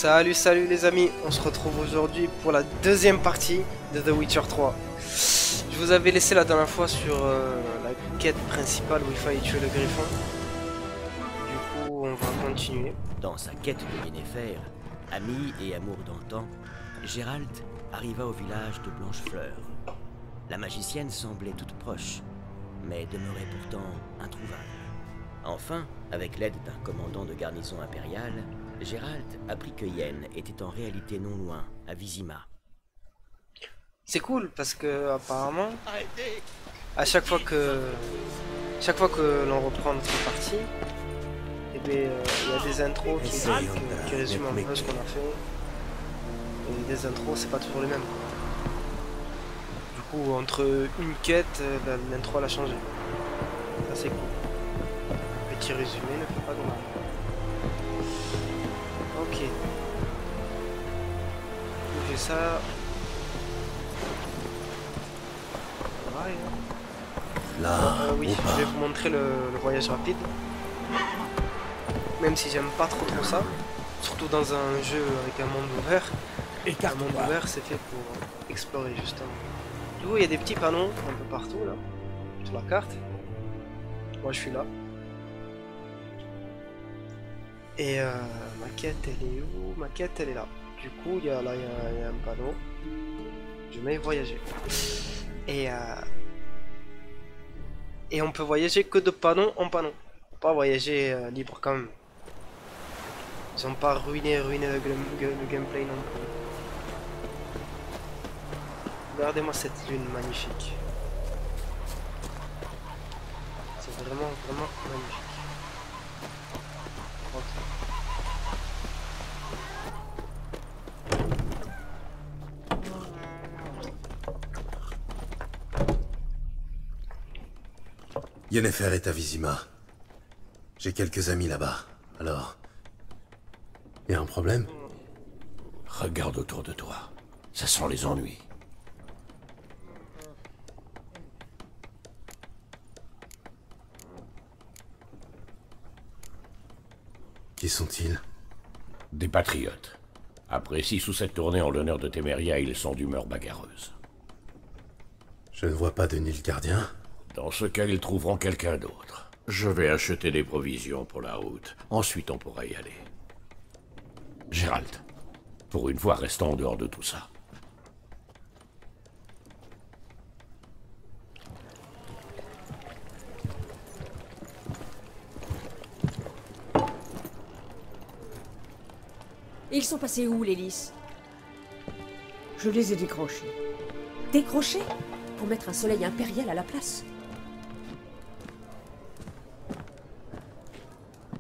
Salut, salut les amis, on se retrouve aujourd'hui pour la deuxième partie de The Witcher 3. Je vous avais laissé la dernière fois sur la quête principale où il fallait tuer le griffon. Du coup, on va continuer. Dans sa quête de Yennefer, ami et amour d'antan, Gérald arriva au village de Blanchefleur. La magicienne semblait toute proche, mais demeurait pourtant introuvable. Enfin, avec l'aide d'un commandant de garnison impériale, Gérald apprit que Yen était en réalité non loin, à Vizima. C'est cool parce que apparemment, à chaque fois que l'on reprend notre partie, eh bien, il y a des intros qui résument un peu ce qu'on a fait. Et des intros, c'est pas toujours les mêmes. Du coup, entre une quête, l'intro elle a changé. Ça c'est cool. Petit résumé ne fait pas de mal. Ok. J'ai ça. Ouais. Là, oui, je vais vous montrer le voyage rapide. Même si j'aime pas trop ça. Surtout dans un jeu avec un monde ouvert. Un monde ouvert, c'est fait pour explorer justement. Du coup, il y a des petits panneaux un peu partout là, sur la carte. Moi, je suis là. Et ma quête, elle est où? Ma quête, elle est là. Du coup, il y a un panneau. Je mets voyager. Et on peut voyager que de panneau en panneau. Pas voyager libre quand même. Ils ont pas ruiné le gameplay non plus. Regardez-moi cette lune magnifique. C'est vraiment magnifique. Yennefer est à Vizima. J'ai quelques amis là-bas. Alors... y a un problème? Regarde autour de toi. Ça sent les ennuis. Qui sont-ils? Des patriotes. Après 6 ou 7 tournées en l'honneur de Téméria, ils sont d'humeur bagarreuse. Je ne vois pas de Nilfgaardien. Dans ce cas, ils trouveront quelqu'un d'autre. Je vais acheter des provisions pour la route. Ensuite, on pourra y aller. Gérald, pour une fois, restons en dehors de tout ça. Et ils sont passés où, les lys? Je les ai décrochés. Décrochés? Pour mettre un soleil impérial à la place?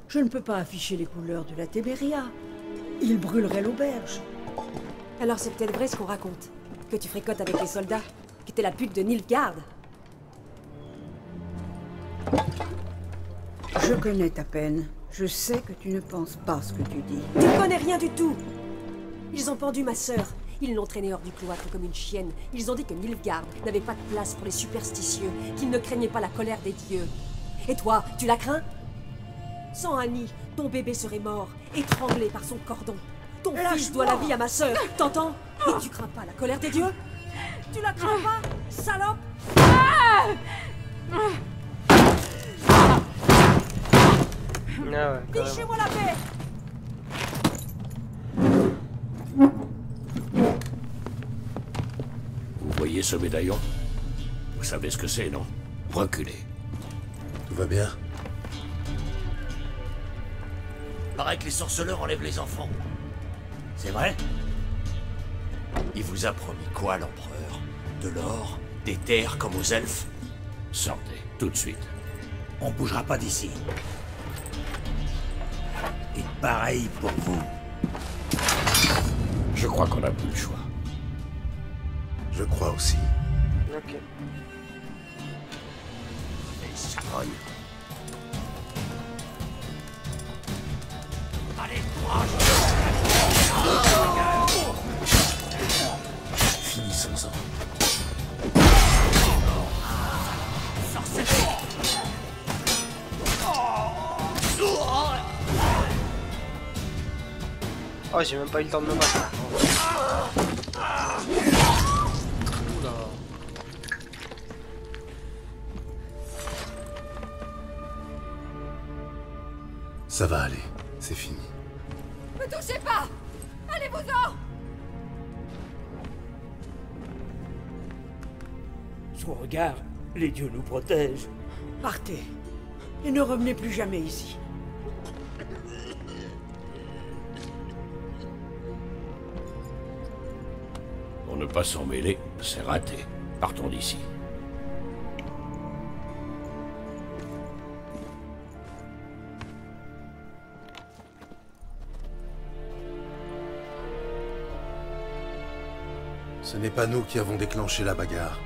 Je ne peux pas afficher les couleurs de la Téméria. Ils brûleraient l'auberge. Alors c'est peut-être vrai ce qu'on raconte. Que tu fréquentes avec les soldats, qui étaient la pute de Nilfgaard. Je connais ta peine. Je sais que tu ne penses pas ce que tu dis. Tu ne connais rien du tout! Ils ont pendu ma sœur. Ils l'ont traînée hors du cloître comme une chienne. Ils ont dit que Nilfgaard n'avait pas de place pour les superstitieux, qu'il ne craignait pas la colère des dieux. Et toi, tu la crains? Sans Annie, ton bébé serait mort, étranglé par son cordon. Ton fils doit la vie à ma sœur, t'entends? Et tu crains pas la colère des dieux? Tu la crains pas, salope? Ah ouais, Fichez-moi la paix! Vous voyez ce médaillon? Vous savez ce que c'est, non? Reculez. Tout va bien? Paraît que les sorceleurs enlèvent les enfants. C'est vrai? Il vous a promis quoi, l'empereur? De l'or? Des terres comme aux elfes? Sortez, tout de suite. On bougera pas d'ici. Et pareil pour vous. Je crois qu'on n'a plus le choix. Je crois aussi. Ok. Les civrognes. Allez, courage! Finissons-en. Sorceleur! Oh, j'ai même pas eu le temps de me battre. Oula. Ça va aller, c'est fini. Ne touchez pas! Allez-vous-en! Son regard, les dieux nous protègent. Partez. Et ne revenez plus jamais ici. Pour ne pas s'en mêler, c'est raté. Partons d'ici. Ce n'est pas nous qui avons déclenché la bagarre.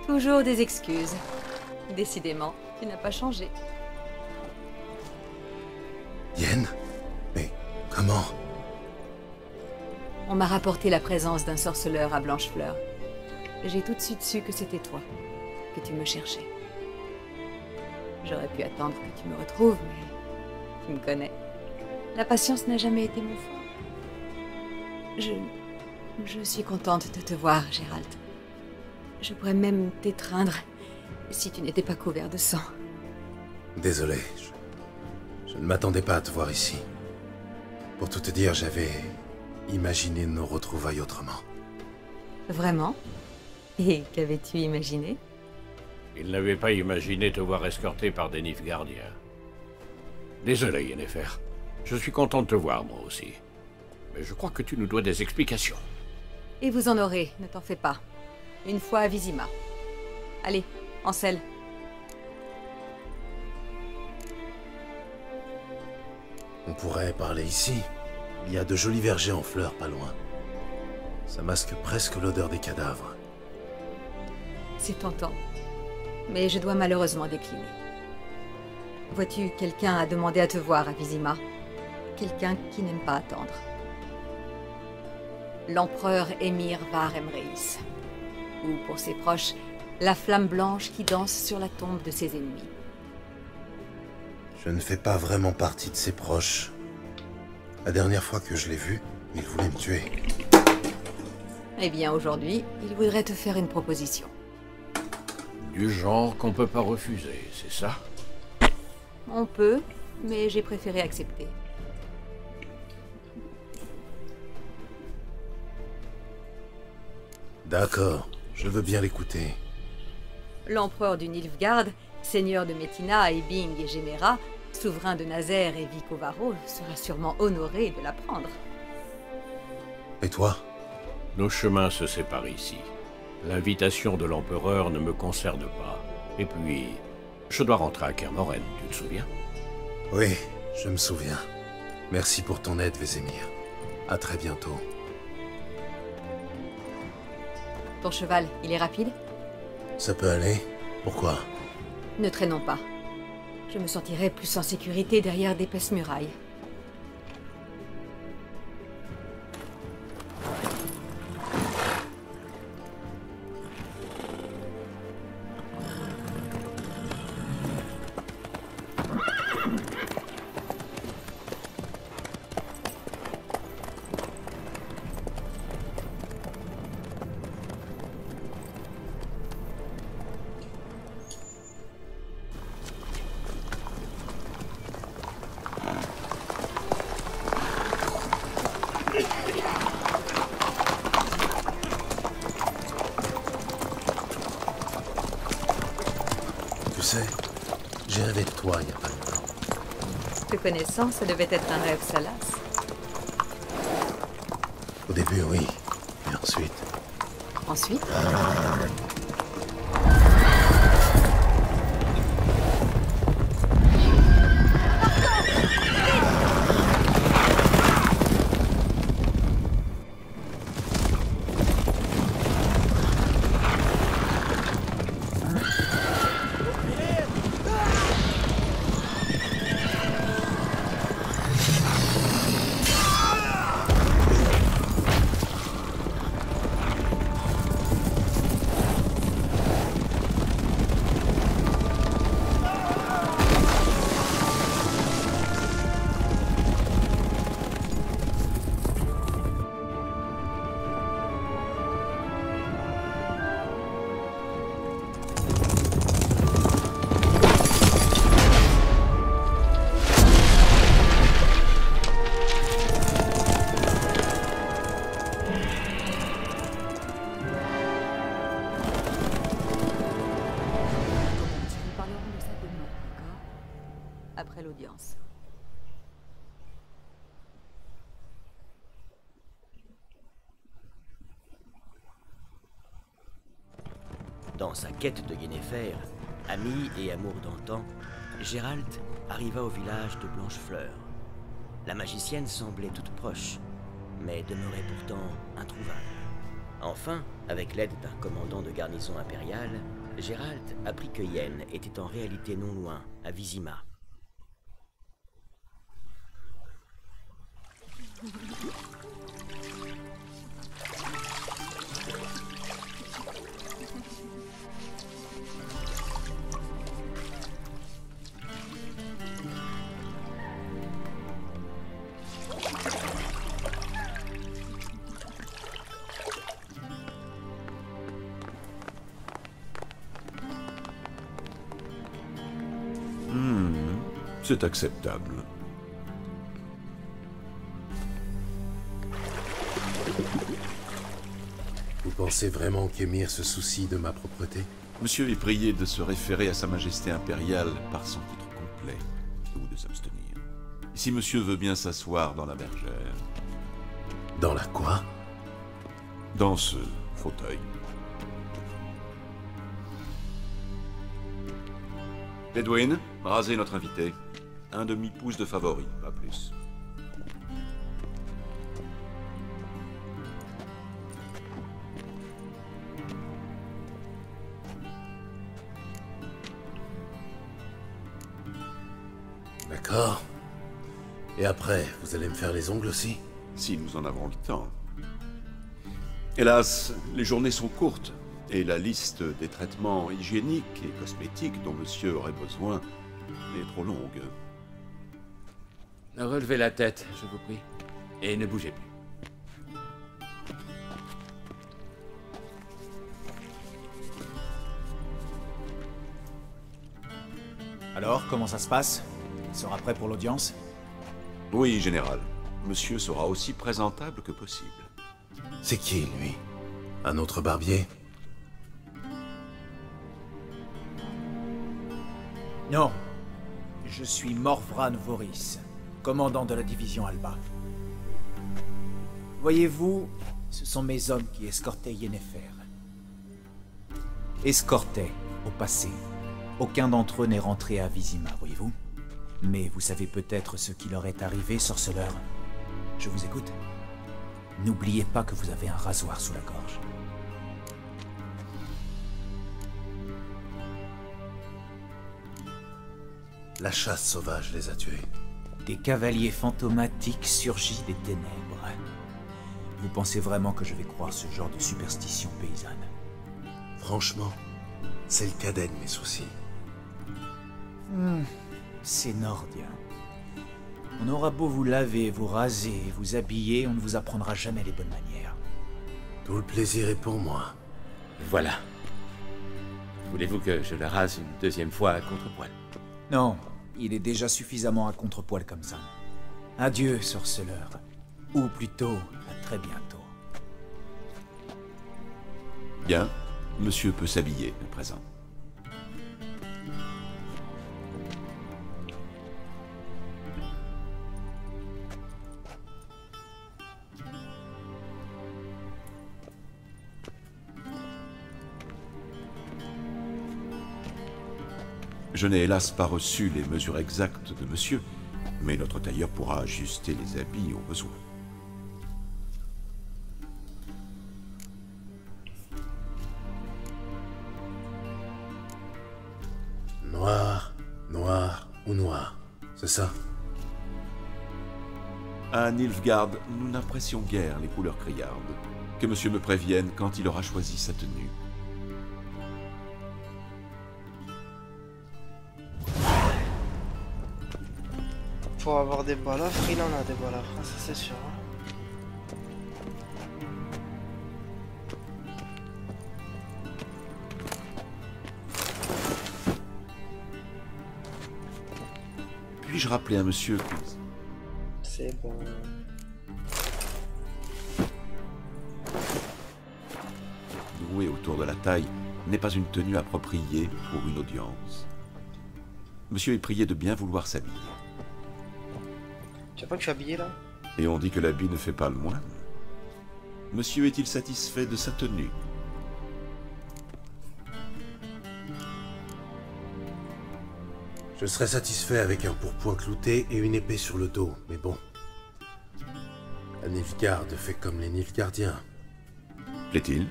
Toujours des excuses. Décidément, tu n'as pas changé. Yen? Mais comment? On m'a rapporté la présence d'un sorceleur à Blanchefleur. J'ai tout de suite su que c'était toi, que tu me cherchais. J'aurais pu attendre que tu me retrouves, mais tu me connais. La patience n'a jamais été mon fort. Je suis contente de te voir, Gérald. Je pourrais même t'étreindre si tu n'étais pas couvert de sang. Désolé, je ne m'attendais pas à te voir ici. Pour tout te dire, j'avais imaginé nos retrouvailles autrement. Vraiment? Et qu'avais-tu imaginé? Il n'avait pas imaginé te voir escorté par des Nilfgaardiens. Désolé, Yennefer. Je suis content de te voir, moi aussi. Mais je crois que tu nous dois des explications. Et vous en aurez, ne t'en fais pas. Une fois à Vizima. Allez, Ansel. On pourrait parler ici. Il y a de jolis vergers en fleurs pas loin. Ça masque presque l'odeur des cadavres. C'est tentant. Mais je dois malheureusement décliner. Vois-tu, quelqu'un a demandé à te voir à Vizima. Quelqu'un qui n'aime pas attendre. L'empereur Émir Var Emreis. Ou pour ses proches, la flamme blanche qui danse sur la tombe de ses ennemis. Je ne fais pas vraiment partie de ses proches. La dernière fois que je l'ai vu, il voulait me tuer. Eh bien, aujourd'hui, il voudrait te faire une proposition. Du genre qu'on peut pas refuser, c'est ça? On peut, mais j'ai préféré accepter. D'accord, je veux bien l'écouter. L'empereur du Nilfgaard, seigneur de Metina, Ebing et Genera, souverain de Nazaire et Vicovaro, sera sûrement honoré de l'apprendre. Et toi? Nos chemins se séparent ici. L'invitation de l'empereur ne me concerne pas. Et puis, je dois rentrer à Kermoren, tu te souviens? Oui, je me souviens. Merci pour ton aide, Vézémir. À très bientôt. Ton cheval, il est rapide? Ça peut aller? Pourquoi? Ne traînons pas. Je me sentirais plus en sécurité derrière d'épaisses murailles. Tu sais, j'ai rêvé de toi il y a pas longtemps. Te connaissant, ça devait être un rêve salace. Au début, oui. Et ensuite... Ensuite, l'audience. Dans sa quête de Yennefer, ami et amour d'antan, Geralt arriva au village de Blanchefleur. La magicienne semblait toute proche, mais demeurait pourtant introuvable. Enfin, avec l'aide d'un commandant de garnison impériale, Geralt apprit que Yen était en réalité non loin, à Vizima. C'est acceptable. Vous pensez vraiment qu'Emir se soucie de ma propreté? Monsieur est prié de se référer à Sa Majesté impériale par son titre complet, ou de s'abstenir. Si monsieur veut bien s'asseoir dans la bergère... Dans la quoi? Dans ce fauteuil. Edwin, rasez notre invité. Un demi-pouce de favori, pas plus. D'accord. Et après, vous allez me faire les ongles aussi? Si nous en avons le temps. Hélas, les journées sont courtes, et la liste des traitements hygiéniques et cosmétiques dont monsieur aurait besoin est trop longue. Relevez la tête, je vous prie, et ne bougez plus. Alors, comment ça se passe? Il sera prêt pour l'audience? Oui, général. Monsieur sera aussi présentable que possible. C'est qui, lui? Un autre barbier? Non. Je suis Morvran Voorhis, commandant de la division Alba. Voyez-vous, ce sont mes hommes qui escortaient Yennefer. Escortaient, au passé. Aucun d'entre eux n'est rentré à Vizima, voyez-vous? Mais vous savez peut-être ce qui leur est arrivé, sorceleur? Je vous écoute. N'oubliez pas que vous avez un rasoir sous la gorge. La chasse sauvage les a tués. Des cavaliers fantomatiques surgis des ténèbres. Vous pensez vraiment que je vais croire ce genre de superstition paysanne? Franchement, c'est le cadet de mes soucis. C'est Nordia. On aura beau vous laver, vous raser, vous habiller, on ne vous apprendra jamais les bonnes manières. Tout le plaisir est pour moi. Voilà. Voulez-vous que je le rase une deuxième fois à contre-poil? Non, il est déjà suffisamment à contre-poil comme ça. Adieu, sorceleur. Ou plutôt, à très bientôt. Bien, monsieur peut s'habiller à présent. Je n'ai hélas pas reçu les mesures exactes de monsieur, mais notre tailleur pourra ajuster les habits au besoin. Noir, noir ou noir, c'est ça? À Nilfgaard, nous n'apprécions guère les couleurs criardes. Que monsieur me prévienne quand il aura choisi sa tenue. Pour avoir des balafres, il en a des balafres, ça c'est sûr. Puis-je rappeler à monsieur que... C'est bon. Noué autour de la taille n'est pas une tenue appropriée pour une audience. Monsieur est prié de bien vouloir s'habiller. Tu vois pas que je suis habillé là? Et on dit que l'habit ne fait pas le moine. Monsieur est-il satisfait de sa tenue? Je serais satisfait avec un pourpoint clouté et une épée sur le dos, mais bon. La Nilfgaard fait comme les Nilfgaardiens. Plaît-il?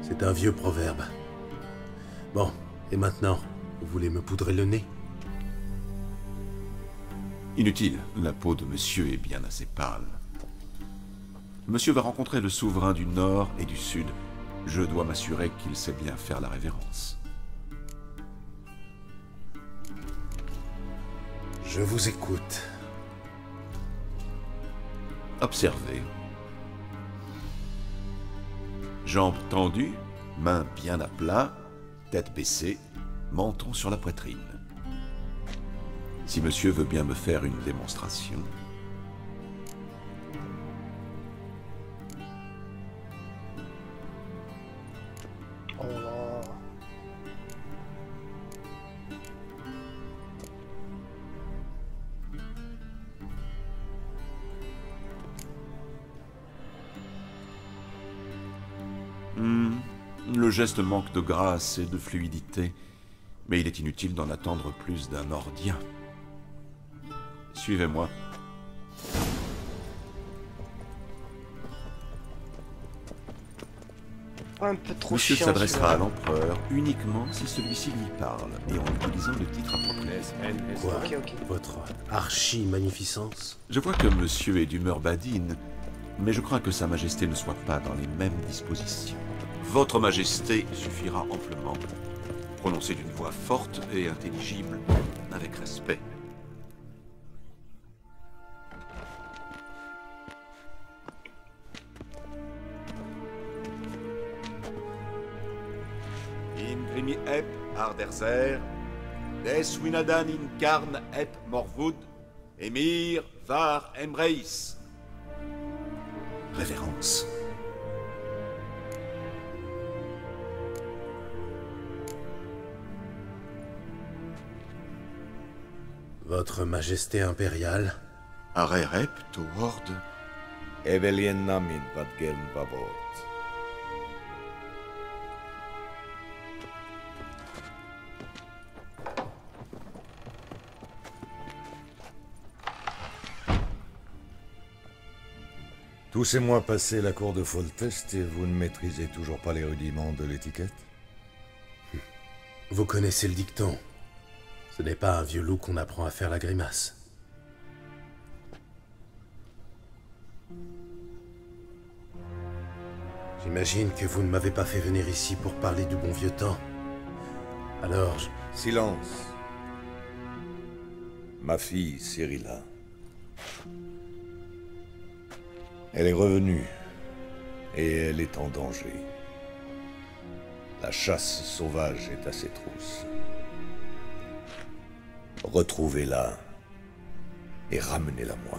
C'est un vieux proverbe. Bon, et maintenant, vous voulez me poudrer le nez? Inutile, la peau de monsieur est bien assez pâle. Monsieur va rencontrer le souverain du Nord et du Sud. Je dois m'assurer qu'il sait bien faire la révérence. Je vous écoute. Observez. Jambes tendues, mains bien à plat, tête baissée, menton sur la poitrine. Si monsieur veut bien me faire une démonstration... Oh là. Le geste manque de grâce et de fluidité, mais il est inutile d'en attendre plus d'un Nordien. Suivez-moi. Un peu trop Monsieur chiant, s'adressera à celui-là. l'empereur uniquement si celui-ci lui parle, et en utilisant le titre approprié. Quoi? Ok. Votre archi-magnificence? Je vois que monsieur est d'humeur badine, mais je crains que sa majesté ne soit pas dans les mêmes dispositions. Votre majesté suffira amplement. Prononcez d'une voix forte et intelligible, avec respect. Imprimi ep arderzer, des winadan in carn ep morvud, emir var emreis. Révérence. Votre Majesté impériale? Arerep toward. Evelien namin vad gelm vavot. Tous ces mois passés à la cour de Foltest et vous ne maîtrisez toujours pas les rudiments de l'étiquette? Vous connaissez le dicton. Ce n'est pas un vieux loup qu'on apprend à faire la grimace. J'imagine que vous ne m'avez pas fait venir ici pour parler du bon vieux temps. Alors, Silence. Ma fille, Cyrilla. Elle est revenue, et elle est en danger. La chasse sauvage est à ses trousses. Retrouvez-la, et ramenez-la moi.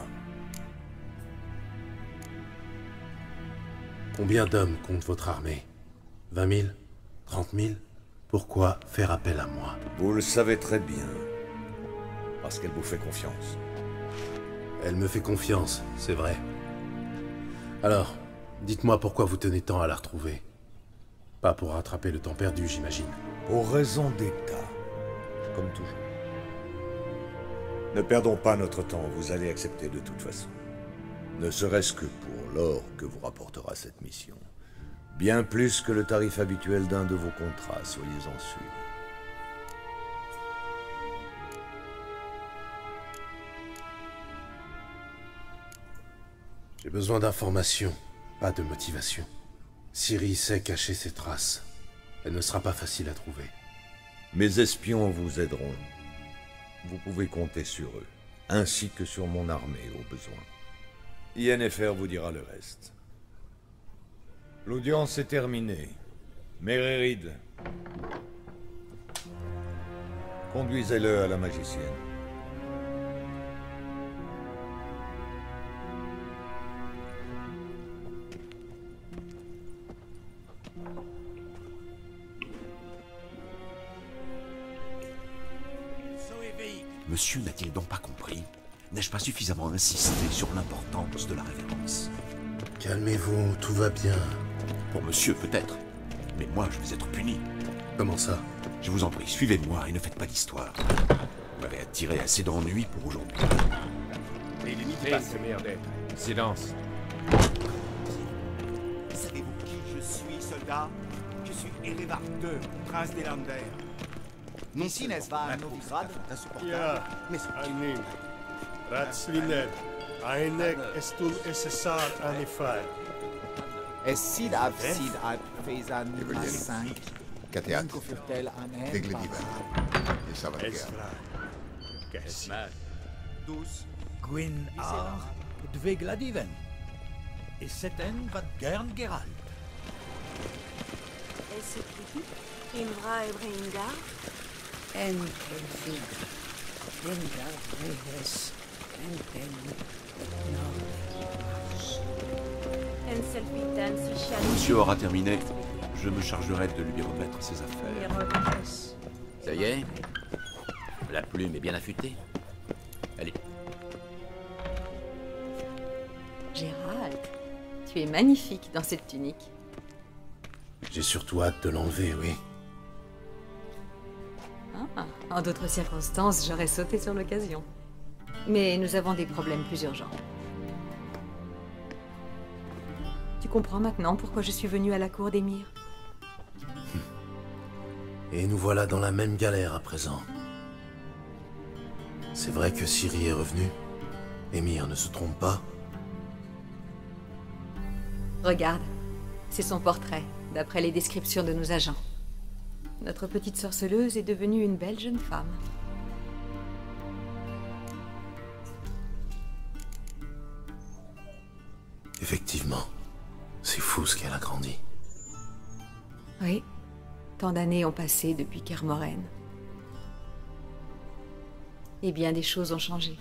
Combien d'hommes compte votre armée? 20 000? 30 000? Pourquoi faire appel à moi? Vous le savez très bien, parce qu'elle vous fait confiance. Elle me fait confiance, c'est vrai. Alors, dites-moi pourquoi vous tenez tant à la retrouver. Pas pour rattraper le temps perdu, j'imagine. Pour raison d'État, comme toujours. Ne perdons pas notre temps, vous allez accepter de toute façon. Ne serait-ce que pour l'or que vous rapportera cette mission. Bien plus que le tarif habituel d'un de vos contrats, soyez-en sûrs. J'ai besoin d'informations, pas de motivation. Ciri sait cacher ses traces. Elle ne sera pas facile à trouver. Mes espions vous aideront. Vous pouvez compter sur eux, ainsi que sur mon armée au besoin. Yennefer vous dira le reste. L'audience est terminée. Mererid, conduisez-le à la magicienne. Monsieur n'a-t-il donc pas compris? N'ai-je pas suffisamment insisté sur l'importance de la révérence? Calmez-vous, tout va bien. Pour monsieur, peut-être. Mais moi, je vais être puni. Comment ça? Je vous en prie, suivez-moi et ne faites pas d'histoire. Vous m'avez attiré assez d'ennuis pour aujourd'hui. Silence. Savez-vous qui je suis, soldat? Je suis Erevar II, prince des Lander. Ici, n'est-ce pas, à Novigrad? Ja, Anin. Ratsliner. Ainek estul SSR Anifar. Sid ab Fezan Massan. Kateat. Teglediver. Ezra. Kes. Dus Gwyn Ar Dvegladiven. Et Seten vad Gern Geralt. Et c'est qui? Imra et Bringar? En Elfid. Bringar Rehes. Monsieur aura terminé. Je me chargerai de lui remettre ses affaires. Ça y est? La plume est bien affûtée. Allez. Gérald, tu es magnifique dans cette tunique. J'ai surtout hâte de l'enlever, oui. Ah, en d'autres circonstances, j'aurais sauté sur l'occasion. Mais nous avons des problèmes plus urgents. Tu comprends maintenant pourquoi je suis venue à la cour d'Emhyr? Et nous voilà dans la même galère à présent. C'est vrai que Ciri est revenu. Emhyr ne se trompe pas. Regarde, c'est son portrait, d'après les descriptions de nos agents. Notre petite sorceleuse est devenue une belle jeune femme. Effectivement, c'est fou ce qu'elle a grandi. Oui, tant d'années ont passé depuis Kermoren. Et bien des choses ont changé.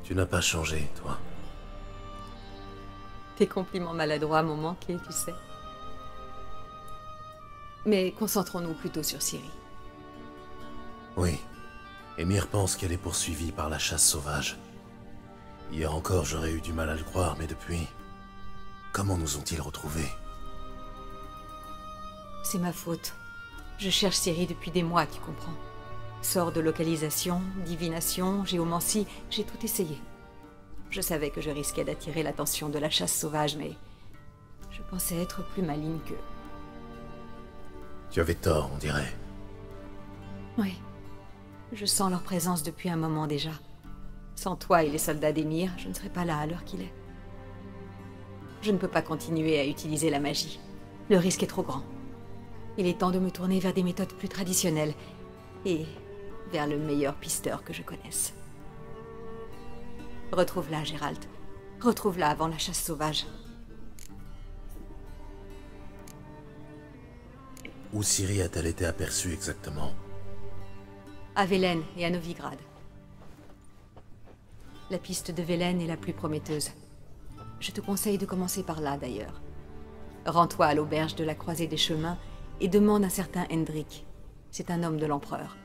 Tu n'as pas changé, toi. Tes compliments maladroits m'ont manqué, tu sais. Mais concentrons-nous plutôt sur Ciri. Oui. Emhyr pense qu'elle est poursuivie par la chasse sauvage. Hier encore, j'aurais eu du mal à le croire, mais depuis... Comment nous ont-ils retrouvés? C'est ma faute. Je cherche Ciri depuis des mois, tu comprends. Sort de localisation, divination, géomancie, j'ai tout essayé. Je savais que je risquais d'attirer l'attention de la chasse sauvage, mais... je pensais être plus maligne qu'eux. Tu avais tort, on dirait. Oui. Je sens leur présence depuis un moment déjà. Sans toi et les soldats d'Emhyr, je ne serais pas là à l'heure qu'il est. Je ne peux pas continuer à utiliser la magie. Le risque est trop grand. Il est temps de me tourner vers des méthodes plus traditionnelles et vers le meilleur pisteur que je connaisse. Retrouve-la, Gérald. Retrouve-la avant la chasse sauvage. Où Ciri a-t-elle été aperçue exactement? À Velen et à Novigrad. La piste de Velen est la plus prometteuse. Je te conseille de commencer par là, d'ailleurs. Rends-toi à l'auberge de la Croisée des Chemins et demande un certain Hendrik. C'est un homme de l'Empereur.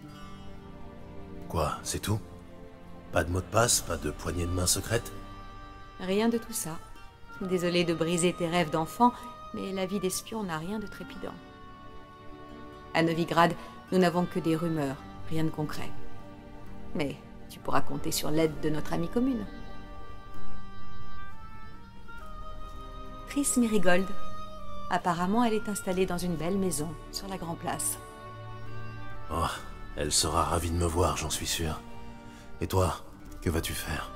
Quoi, c'est tout? Pas de mot de passe, pas de poignée de main secrète? Rien de tout ça. Désolée de briser tes rêves d'enfant, mais la vie d'espion n'a rien de trépidant. À Novigrad, nous n'avons que des rumeurs, rien de concret. Mais tu pourras compter sur l'aide de notre amie commune. Triss Merigold. Apparemment, elle est installée dans une belle maison, sur la Grande Place. Oh, elle sera ravie de me voir, j'en suis sûr. Et toi, que vas-tu faire?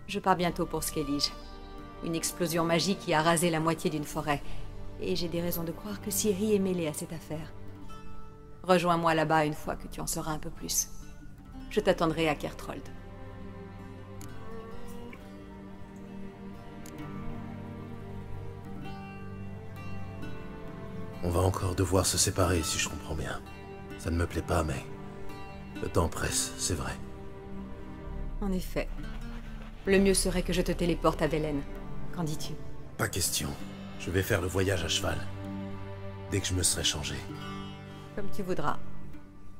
Je pars bientôt pour Skellige. Une explosion magique qui a rasé la moitié d'une forêt. Et j'ai des raisons de croire que Ciri est mêlée à cette affaire. Rejoins-moi là-bas une fois que tu en sauras un peu plus. Je t'attendrai à Kertrold. On va encore devoir se séparer, si je comprends bien. Ça ne me plaît pas, mais... le temps presse, c'est vrai. En effet. Le mieux serait que je te téléporte à Velen. Qu'en dis-tu? Pas question. Je vais faire le voyage à cheval. Dès que je me serai changé. Comme tu voudras.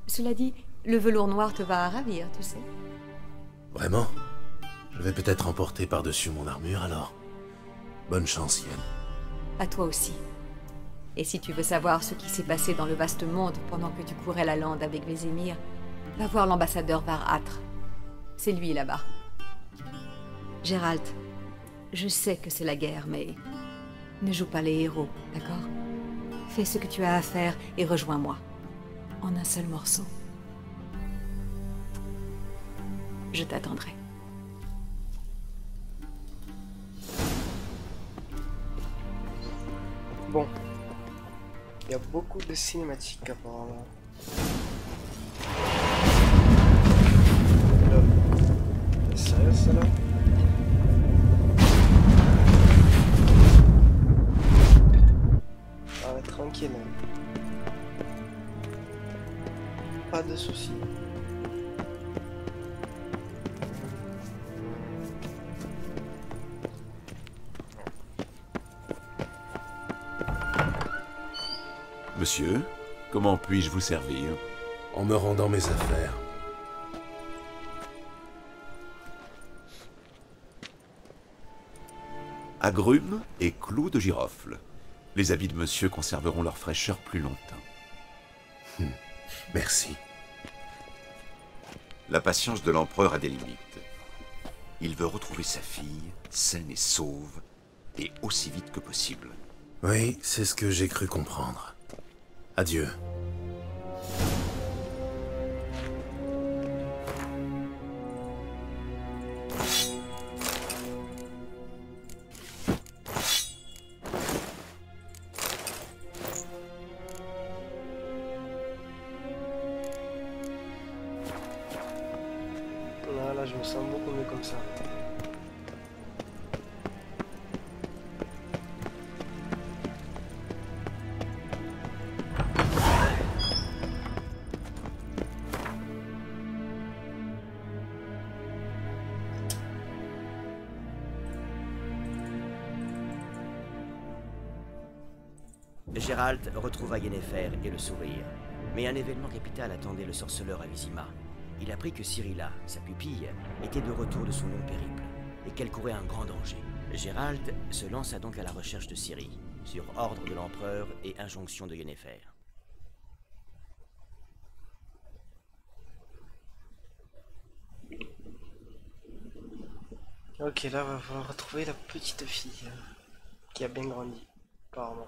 Cela dit, Le velours noir te va à ravir, tu sais. Vraiment? Je vais peut-être emporter par-dessus mon armure alors. Bonne chance, Yen. À toi aussi. Et si tu veux savoir ce qui s'est passé dans le vaste monde pendant que tu courais la lande avec les émirs, va voir l'ambassadeur Var-Atre. C'est lui là-bas. Geralt, je sais que c'est la guerre, mais ne joue pas les héros, d'accord? Fais ce que tu as à faire et rejoins-moi. En un seul morceau. Je t'attendrai. Bon. Il y a beaucoup de cinématiques apparemment. C'est sérieux ça là? Ah ouais, tranquille. Pas de soucis. Monsieur, comment puis-je vous servir? En me rendant mes affaires. Agrumes et clous de girofle. Les habits de monsieur conserveront leur fraîcheur plus longtemps. Merci. La patience de l'empereur a des limites. Il veut retrouver sa fille, saine et sauve, et aussi vite que possible. Oui, c'est ce que j'ai cru comprendre. Adieu. Là, je me sens beaucoup mieux comme ça. Geralt retrouva Yennefer et le sourire. Mais un événement capital attendait le sorceleur à Vizima. Il apprit que Cyrilla, sa pupille, était de retour de son long périple, et qu'elle courait un grand danger. Geralt se lança donc à la recherche de Ciri, sur ordre de l'empereur et injonction de Yennefer. Ok, là, on va falloir retrouver la petite fille qui a bien grandi, apparemment.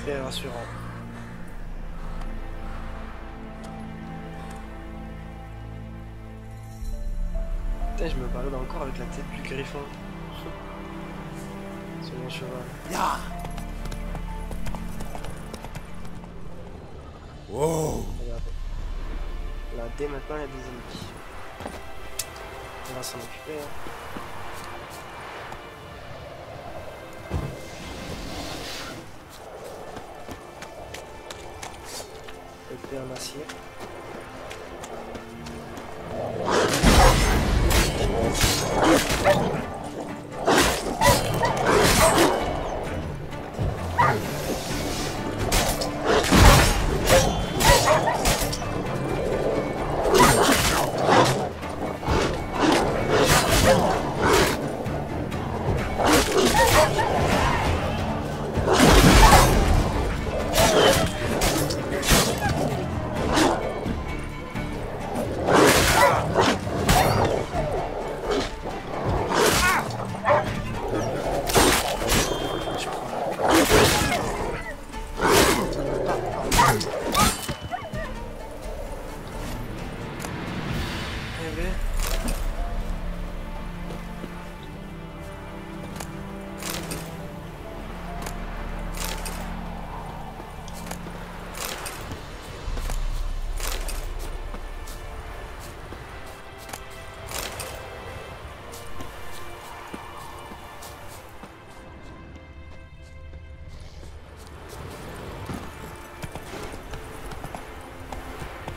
Très rassurant. Putain, je me balade encore avec la tête du griffon sur mon cheval. Yeah. Wow. Regardez. Là, dès maintenant, il y a des ennemis. On va s'en occuper. Épée en acier.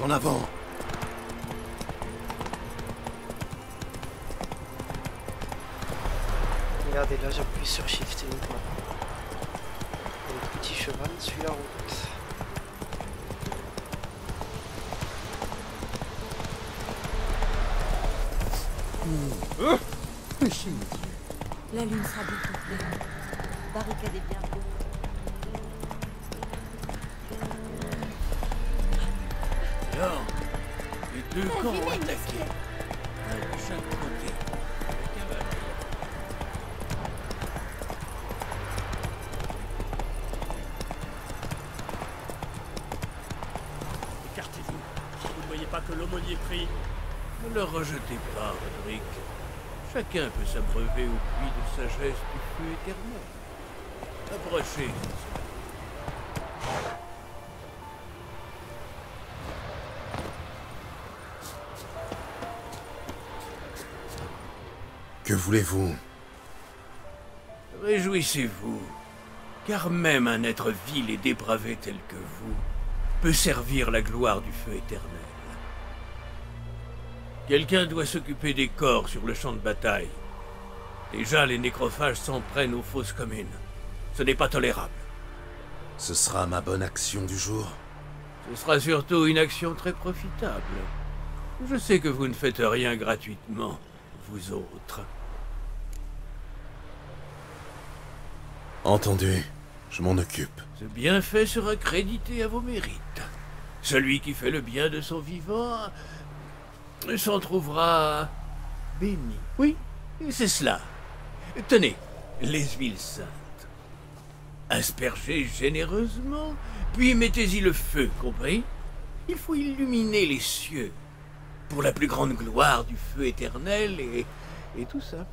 En avant. Regardez, là j'appuie sur Shift uniquement. Et le petit cheval suit la route. La lune sera bientôt pleine. Barricadez bien. Alors, les deux camps ont attaqué. Un de chaque côté. Écartez-vous. Vous ne voyez pas que l'aumônier prie. Ne le rejetez pas, Roderick. Chacun peut s'abreuver au puits de sagesse du feu éternel. Approchez. Que voulez-vous? Réjouissez-vous, car même un être vil et dépravé tel que vous peut servir la gloire du feu éternel. Quelqu'un doit s'occuper des corps sur le champ de bataille. Déjà, les nécrophages s'en prennent aux fosses communes. Ce n'est pas tolérable. Ce sera ma bonne action du jour? Ce sera surtout une action très profitable. Je sais que vous ne faites rien gratuitement, vous autres. Entendu, je m'en occupe. Ce bienfait sera crédité à vos mérites. Celui qui fait le bien de son vivant s'en trouvera béni. Oui, c'est cela. Tenez, les huiles saintes. Aspergez généreusement, puis mettez-y le feu, compris? Il faut illuminer les cieux pour la plus grande gloire du feu éternel et tout ça.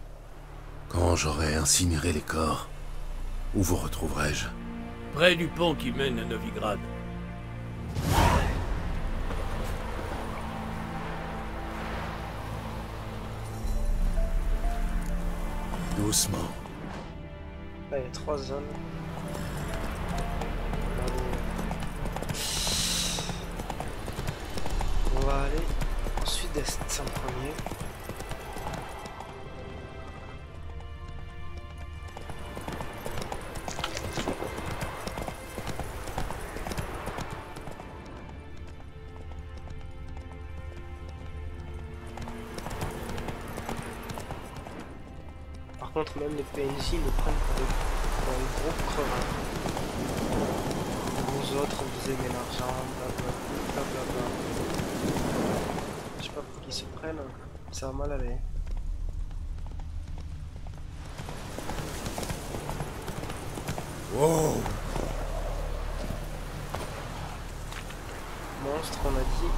Quand j'aurai incinéré les corps, où vous retrouverai-je? Près du pont qui mène à Novigrad. Doucement. Là, il y a 3 zones. On va aller au sud-est en premier. Par contre, même les PNJ nous prennent pour des gros crevards. Nous autres, on faisait de l'argent, blablabla. Je sais pas pour qui se prennent, ça va mal aller. Wow! Monstre, on a dit,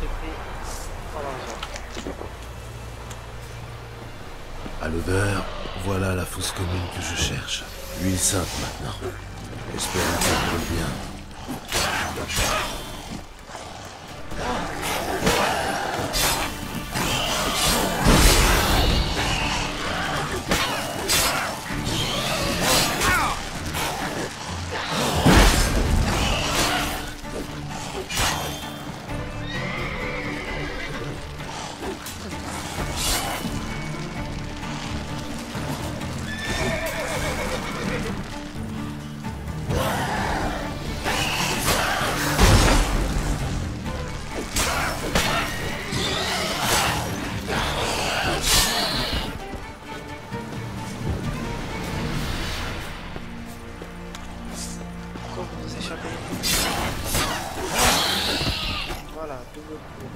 est pris par l'argent. À l'odeur, voilà la fosse commune que je cherche. L'huile sainte maintenant. Espérons qu'elle brûle bien. Voilà, double coup.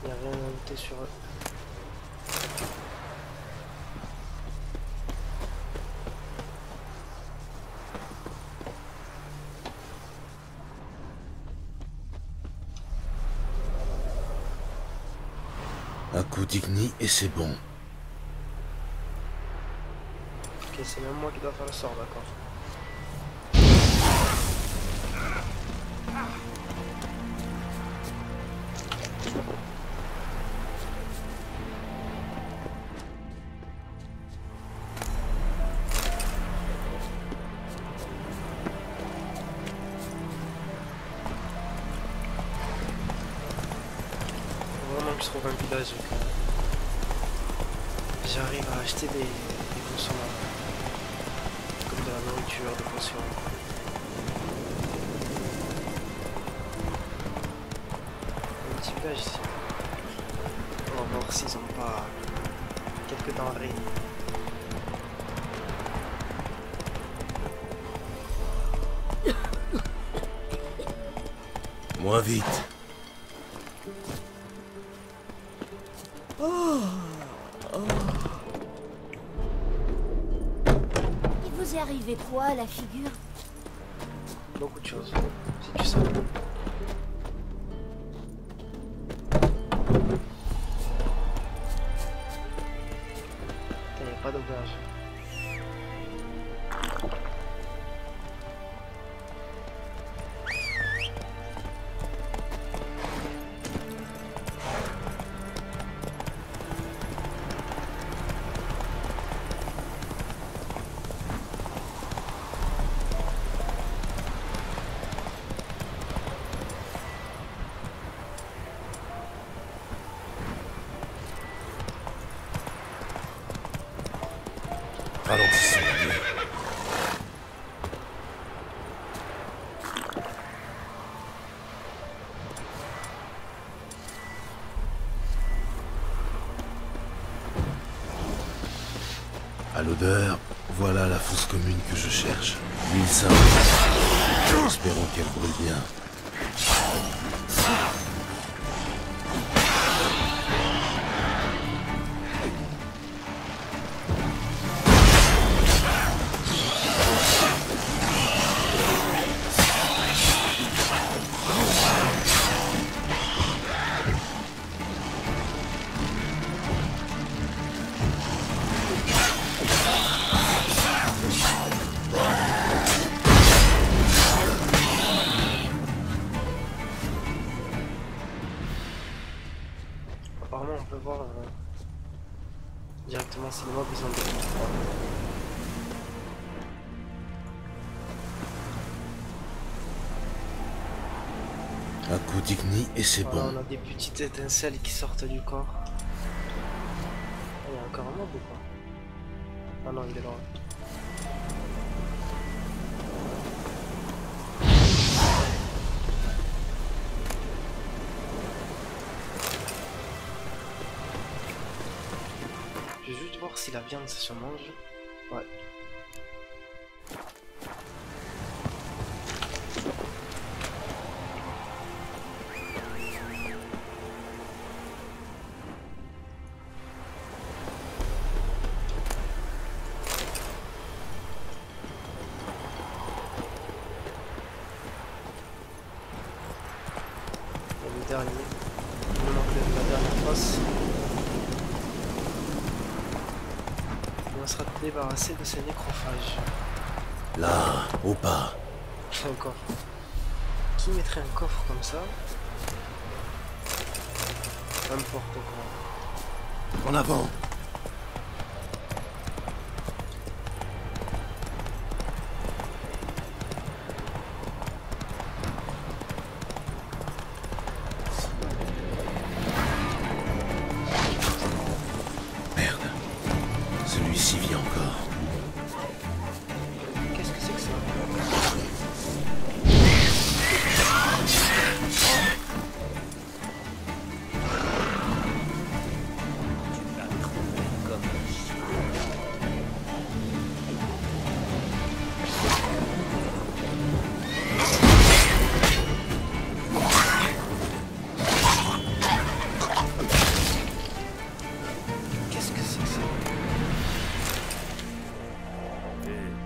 Il n'y a rien à noter sur eux. Un coup d'igni et c'est bon. Ok, c'est même moi qui dois faire le sort, d'accord. que je trouve un village et que j'arrive à acheter des consommables. Comme de la nourriture, des potions. Un petit village ici. On va voir s'ils ont pas quelques denrées. Moins vite. Il vous est arrivé quoi à la figure? Beaucoup de choses, si tu savais. Il n'y a pas d'auberge. Ralentissons. À l'odeur, voilà la fosse commune que je cherche. L'île Saint-Louis. Espérons qu'elle brûle bien. Apparemment on peut voir directement si les mobs ils ont des Un coup d'igni et c'est voilà, bon. on a des petites étincelles qui sortent du corps. Il y a encore un mob ou pas? Ah non, il est loin. Je vais juste voir si la viande ça se mange. Ouais. Le dernier. Il me manque la dernière fosse. On sera débarrassé de ces nécrophages. Là, au pas. Encore. Qui mettrait un coffre comme ça? N'importe quoi. En avant. Celui-ci vit encore. Qu'est-ce que c'est que ça?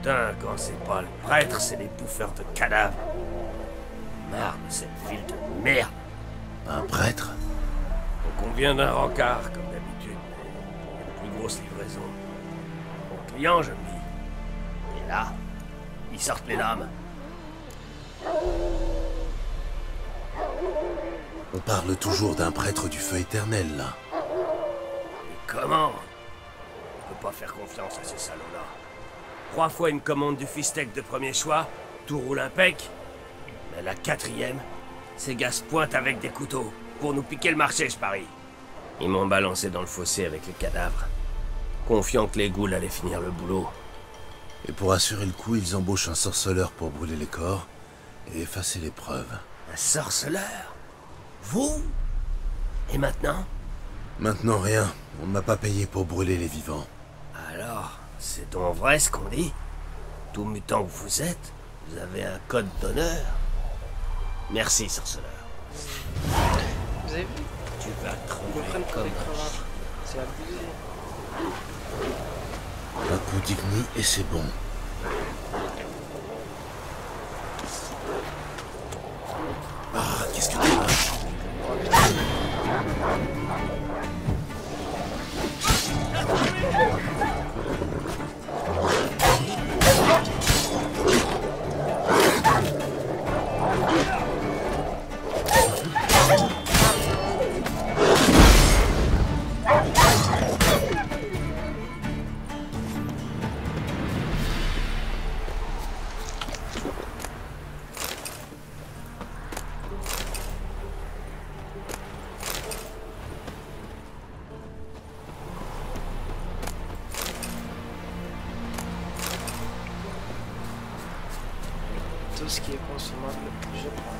Putain, quand c'est pas le prêtre, c'est les bouffeurs de cadavres. Marre de cette ville de merde. Un prêtre? On convient d'un rencard, comme d'habitude, mais la plus grosse livraison. Bon client, je me dis. Et là, ils sortent les lames. On parle toujours d'un prêtre du feu éternel, là. Et comment? On peut pas faire confiance à ces salauds-là. 3 fois une commande du fistec de premier choix, tout roule impec. Mais la 4e, ces gars se pointent avec des couteaux, pour nous piquer le marché, je parie. Ils m'ont balancé dans le fossé avec les cadavres, confiant que les ghouls allaient finir le boulot. Et pour assurer le coup, ils embauchent un sorceleur pour brûler les corps et effacer les preuves. Un sorceleur? Vous? Et maintenant? Maintenant rien. On ne m'a pas payé pour brûler les vivants. Alors, c'est donc vrai ce qu'on dit? Tout mutant que vous êtes, vous avez un code d'honneur. Merci, sorceleur. Vous avez vu? Tu vas Ils crever me prennent pour comme des crevards. C'est abusé. Un coup d'igni et c'est bon. Ah, qu'est-ce que tu as? Tout ce qui est consommable, je prends.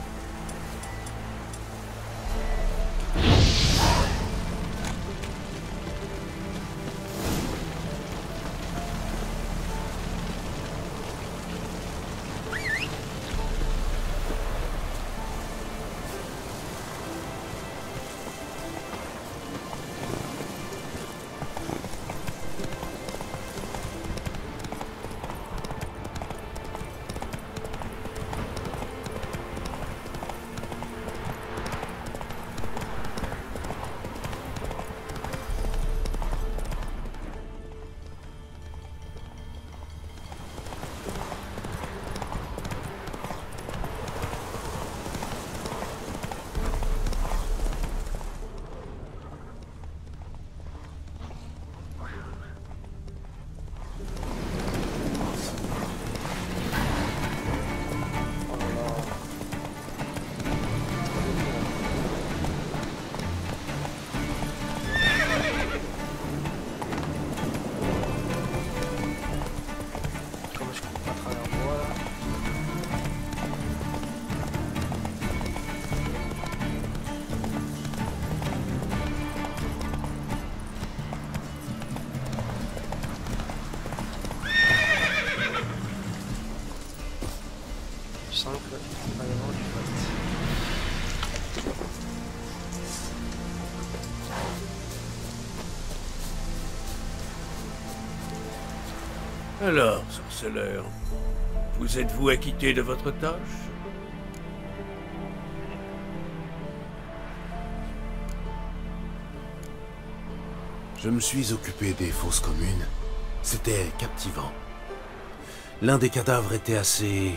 Je sens que il va y avoir du vote. Alors, sorceleur, vous êtes-vous acquitté de votre tâche? Je me suis occupé des fosses communes. C'était captivant. L'un des cadavres était assez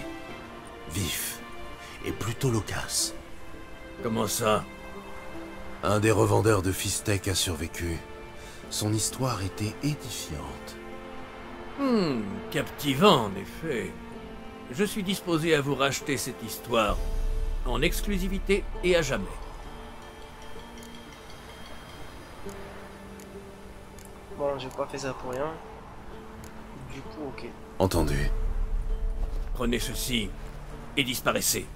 vif et plutôt loquace. Comment ça? Un des revendeurs de Fistech a survécu. Son histoire était édifiante. Captivant en effet. Je suis disposé à vous racheter cette histoire, en exclusivité et à jamais. Bon, j'ai pas fait ça pour rien. Du coup, ok. Entendu. Prenez ceci et disparaissez.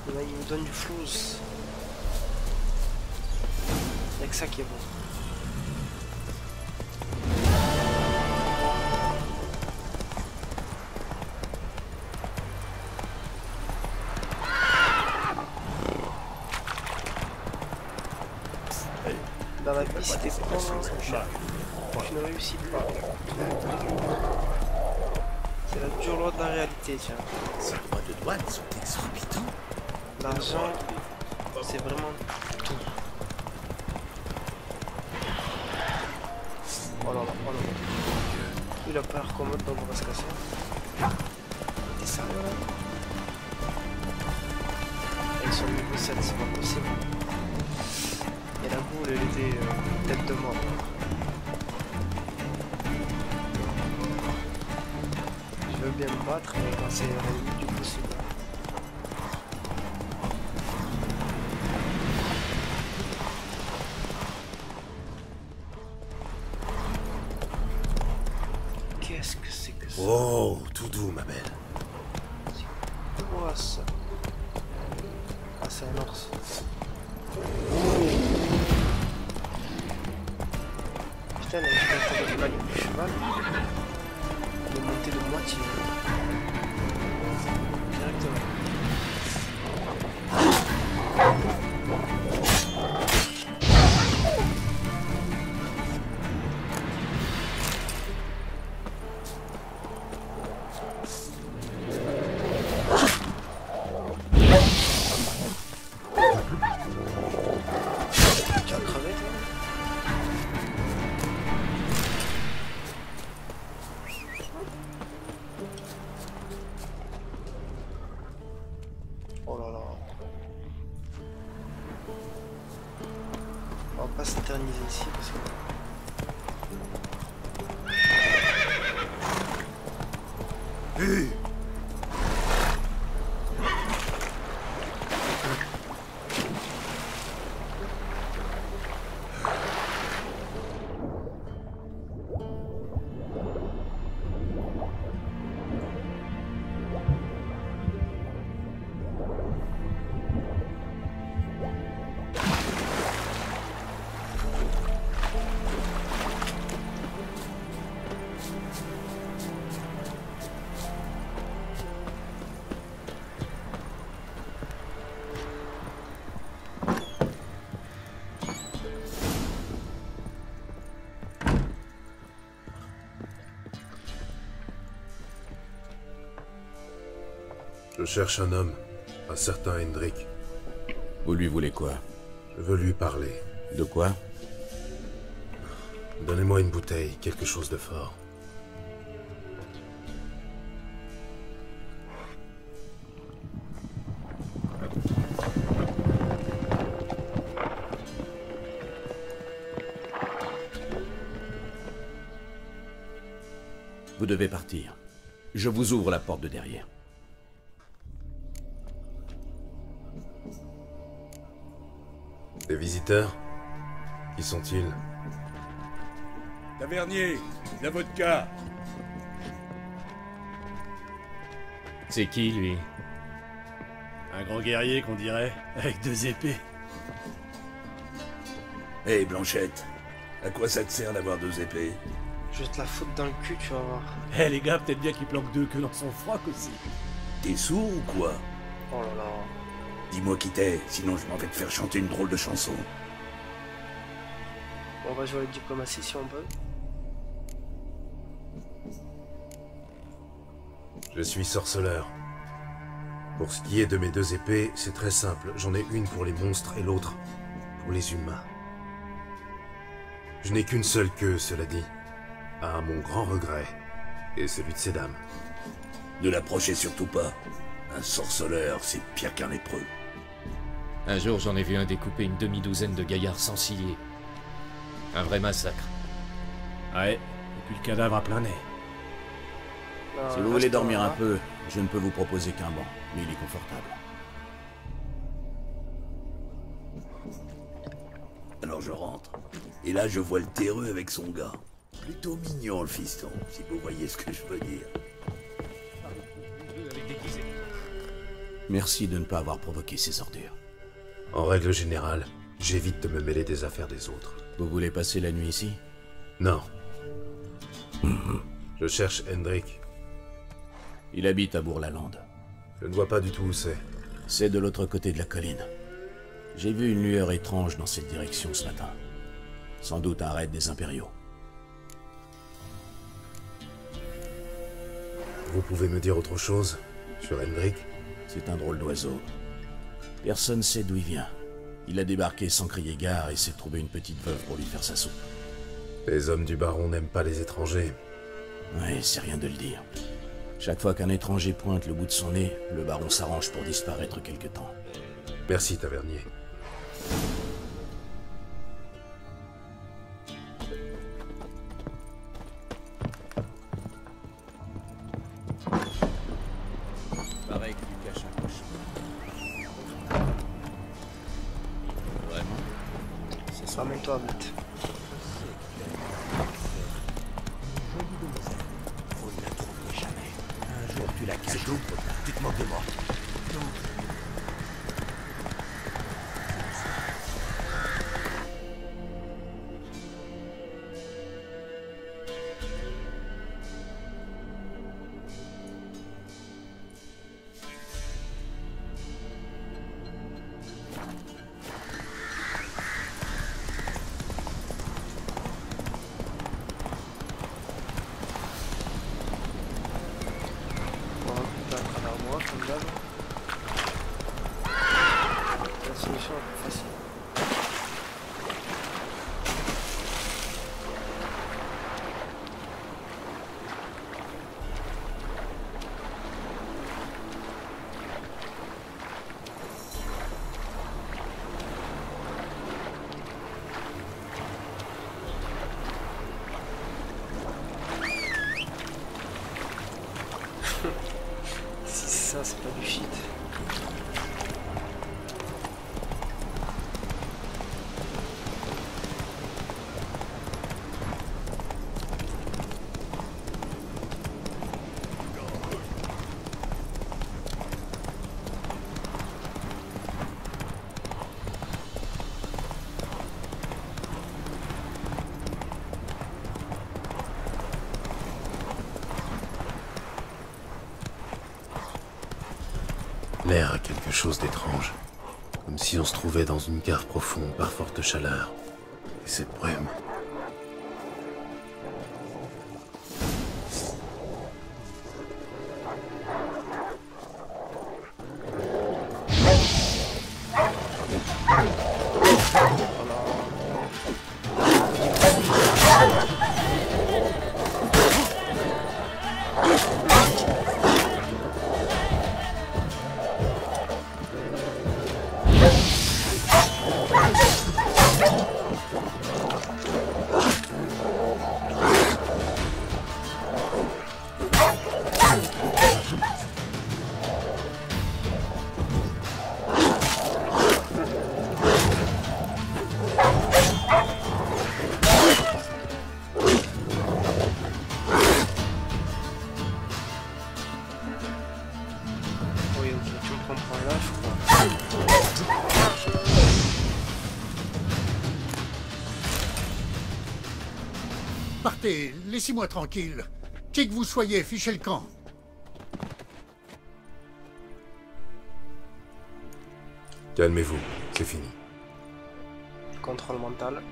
Et là, il me donne du flouze. Y'a que ça qui est bon. Dans la vie, c'était pas tu ne réussis pas. C'est la dure loi de la réalité, tiens. Ces droits de douane sont exorbitants. L'argent, c'est vraiment tout. Oh là là, oh là là. Il a pas l'air commode, donc on va se casser. T'es sérieux là? Avec son niveau 7, c'est pas possible. Et la boule, elle était tête de mort. Je veux bien me battre, mais quand c'est réuni du possible. Qu'est-ce que c'est que ça? Oh, tout doux, ma belle. C'est quoi ça? Ah, c'est un ours. Putain, là, je vais faire du cheval. Il est monté de moitié. Directement. Oh là là. On va pas s'éterniser ici parce que... Hey. Je cherche un homme, un certain Hendrik. Vous lui voulez quoi? Je veux lui parler. De quoi? Donnez-moi une bouteille, quelque chose de fort. Vous devez partir. Je vous ouvre la porte de derrière. Des visiteurs? Qui sont-ils? Tavernier, la vodka. C'est qui, lui? Un grand guerrier, qu'on dirait, avec 2 épées. Hé, Blanchette, à quoi ça te sert d'avoir 2 épées? Je vais te la foutre dans le cul, tu vas voir. Eh les gars, peut-être bien qu'il planque 2 queues dans son froc aussi. T'es sourd ou quoi? Oh là là. Dis-moi qui t'es, sinon je m'en vais te faire chanter une drôle de chanson. On va jouer avec diplomatie si on peut. Je suis sorceleur. Pour ce qui est de mes 2 épées, c'est très simple. J'en ai une pour les monstres et l'autre pour les humains. Je n'ai qu'une seule queue, cela dit. À mon grand regret. Et celui de ces dames. Ne l'approchez surtout pas. Un sorceleur, c'est pire qu'un lépreux. Un jour, j'en ai vu un découper une demi-douzaine de gaillards sans cilier. Un vrai massacre. Ouais, et puis le cadavre à plein nez. Si vous voulez dormir un peu, je ne peux vous proposer qu'un banc, mais il est confortable. Alors je rentre. Et là, je vois le terreux avec son gars. Plutôt mignon, le fiston, si vous voyez ce que je veux dire. Merci de ne pas avoir provoqué ces ordures. En règle générale, j'évite de me mêler des affaires des autres. Vous voulez passer la nuit ici? Non. Je cherche Hendrik. Il habite à Bourg-la-Lande. Je ne vois pas du tout où c'est. C'est de l'autre côté de la colline. J'ai vu une lueur étrange dans cette direction ce matin. Sans doute un raid des impériaux. Vous pouvez me dire autre chose sur Hendrik? C'est un drôle d'oiseau. Personne sait d'où il vient. Il a débarqué sans crier gare et s'est trouvé une petite veuve pour lui faire sa soupe. Les hommes du baron n'aiment pas les étrangers. Oui, c'est rien de le dire. Chaque fois qu'un étranger pointe le bout de son nez, le baron s'arrange pour disparaître quelque temps. Merci, tavernier. Pareil que tu caches un cochon. Vraiment? C'est ça, mets-toi vite. L'air a quelque chose d'étrange. Comme si on se trouvait dans une cave profonde par forte chaleur. Et cette brume... Partez, laissez-moi tranquille. Qui que vous soyez, fichez le camp. Calmez-vous, c'est fini. Contrôle mental.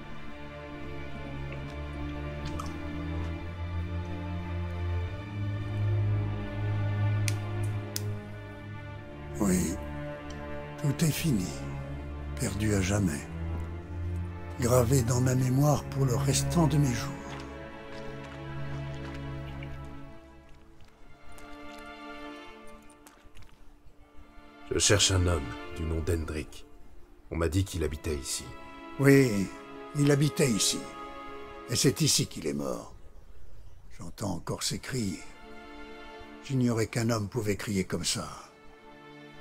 Oui, tout est fini. Perdu à jamais. Gravé dans ma mémoire pour le restant de mes jours. Je cherche un homme du nom d'Hendrik. On m'a dit qu'il habitait ici. Oui, il habitait ici. Et c'est ici qu'il est mort. J'entends encore ses cris. J'ignorais qu'un homme pouvait crier comme ça.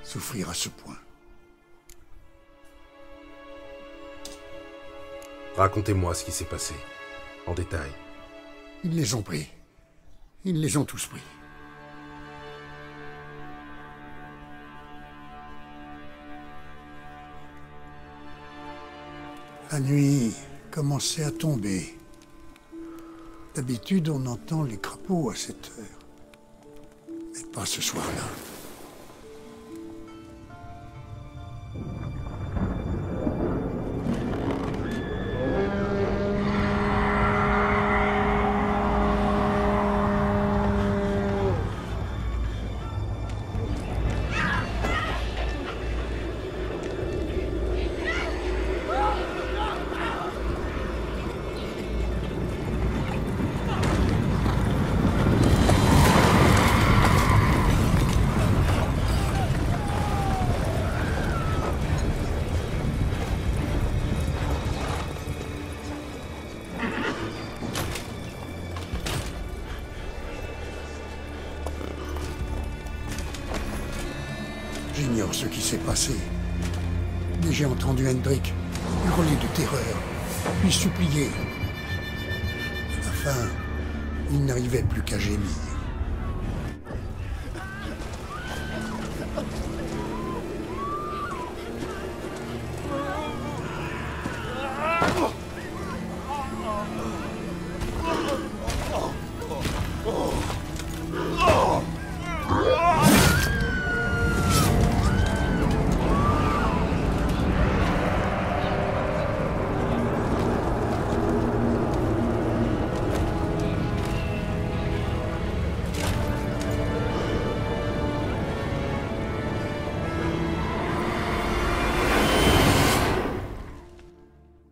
Souffrir à ce point. Racontez-moi ce qui s'est passé, en détail. Ils les ont pris. Ils les ont tous pris. La nuit commençait à tomber. D'habitude, on entend les crapauds à cette heure. Mais pas ce soir-là. J'ignore ce qui s'est passé. Mais j'ai entendu Hendrik hurler de terreur, puis supplier. À la fin, il n'arrivait plus qu'à gémir.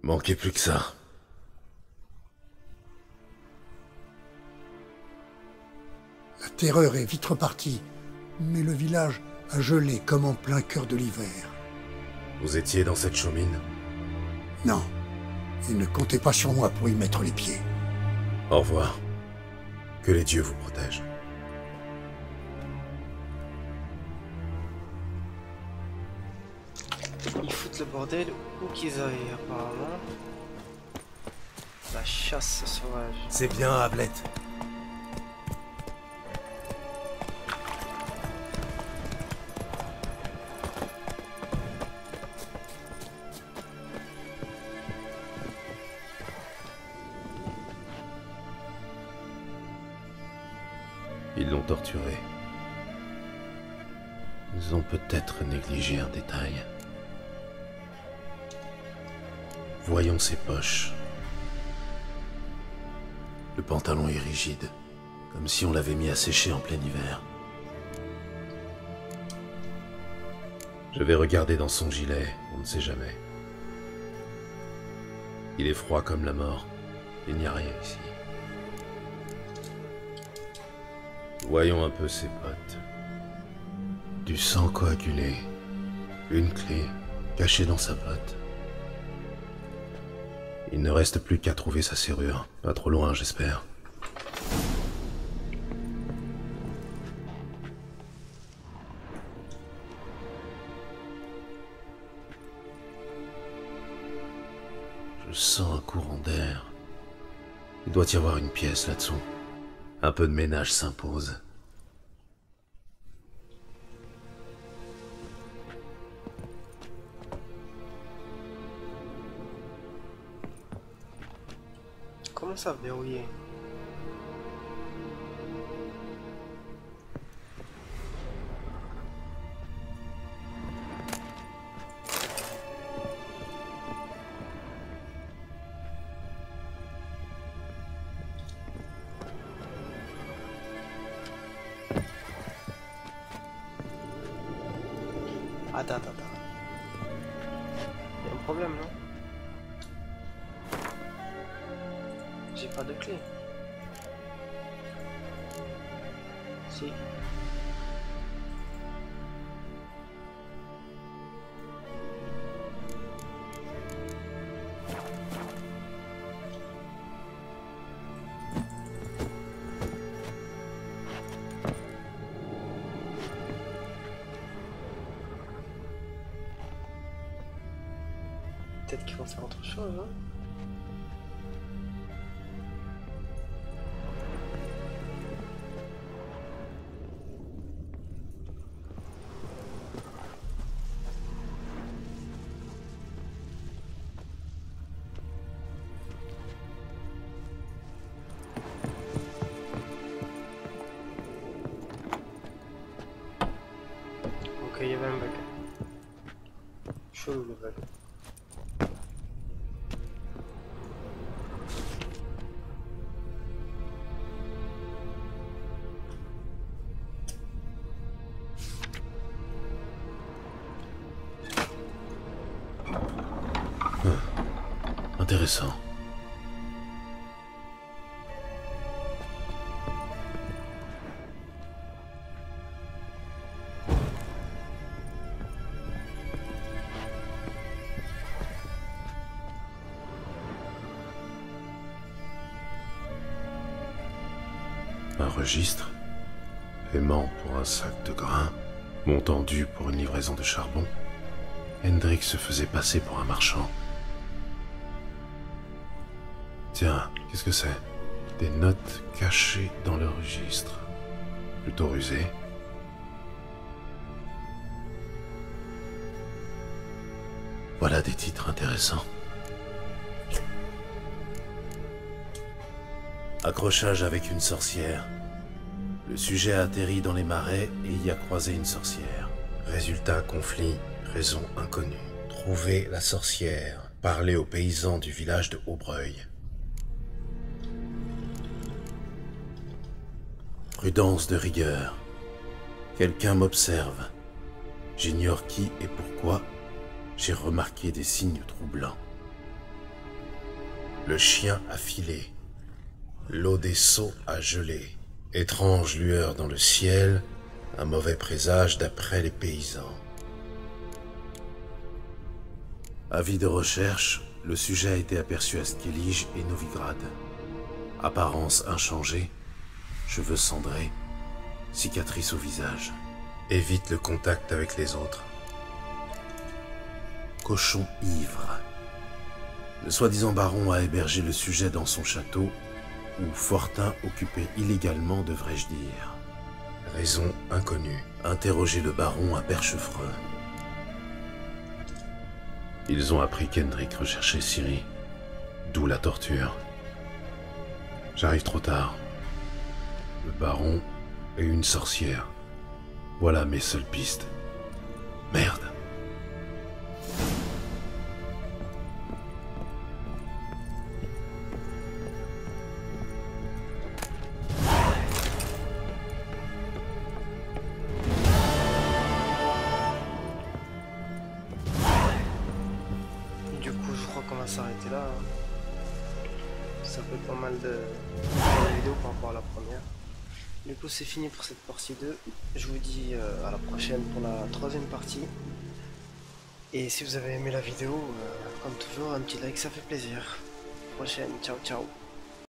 Manquait plus que ça. La terreur est vite repartie, mais le village a gelé comme en plein cœur de l'hiver. Vous étiez dans cette chaumine? Non, et ne comptez pas sur moi pour y mettre les pieds. Au revoir. Que les dieux vous protègent. Ils foutent le bordel où qu'ils aillent apparemment. La chasse sauvage. C'est bien, Ablette. Ils l'ont torturé. Ils ont peut-être négligé un détail. Voyons ses poches. Le pantalon est rigide, comme si on l'avait mis à sécher en plein hiver. Je vais regarder dans son gilet, on ne sait jamais. Il est froid comme la mort, il n'y a rien ici. Voyons un peu ses bottes. Du sang coagulé, une clé cachée dans sa botte. Il ne reste plus qu'à trouver sa serrure, pas trop loin j'espère. Je sens un courant d'air. Il doit y avoir une pièce là-dessous. Un peu de ménage s'impose. Comment ça verrouiller? Attends. Il y a un problème, non? J'ai pas de clé. Si. Peut-être qu'ils vont faire autre chose, hein? Ok, il y avait un bug. Chelou le bug. Intéressant. Un registre, paiement pour un sac de grains, montant dû pour une livraison de charbon. Hendrik se faisait passer pour un marchand. Tiens, qu'est-ce que c'est? Des notes cachées dans le registre. Plutôt rusé. Voilà des titres intéressants. Accrochage avec une sorcière. Le sujet a atterri dans les marais et y a croisé une sorcière. Résultat, conflit, raison inconnue. Trouver la sorcière. Parler aux paysans du village de Aubreuil. Prudence de rigueur. Quelqu'un m'observe. J'ignore qui et pourquoi. J'ai remarqué des signes troublants. Le chien a filé. L'eau des seaux a gelé. Étrange lueur dans le ciel. Un mauvais présage d'après les paysans. Avis de recherche, le sujet a été aperçu à Skellige et Novigrad. Apparence inchangée. Cheveux cendrés, cicatrices au visage. Évite le contact avec les autres. Cochon ivre. Le soi-disant baron a hébergé le sujet dans son château, où Fortin occupé illégalement, devrais-je dire. Raison inconnue. Interroger le baron à Perchefreux. Ils ont appris qu'Hendrik recherchait Ciri, d'où la torture. J'arrive trop tard. Le baron et une sorcière. Voilà mes seules pistes. Merde. Du coup, je crois qu'on va s'arrêter là. Ça fait pas mal de vidéos par rapport à la première. Du coup, c'est fini pour cette partie 2. Je vous dis à la prochaine pour la troisième partie. Et si vous avez aimé la vidéo, comme toujours, un petit like, ça fait plaisir. Prochaine, ciao ciao.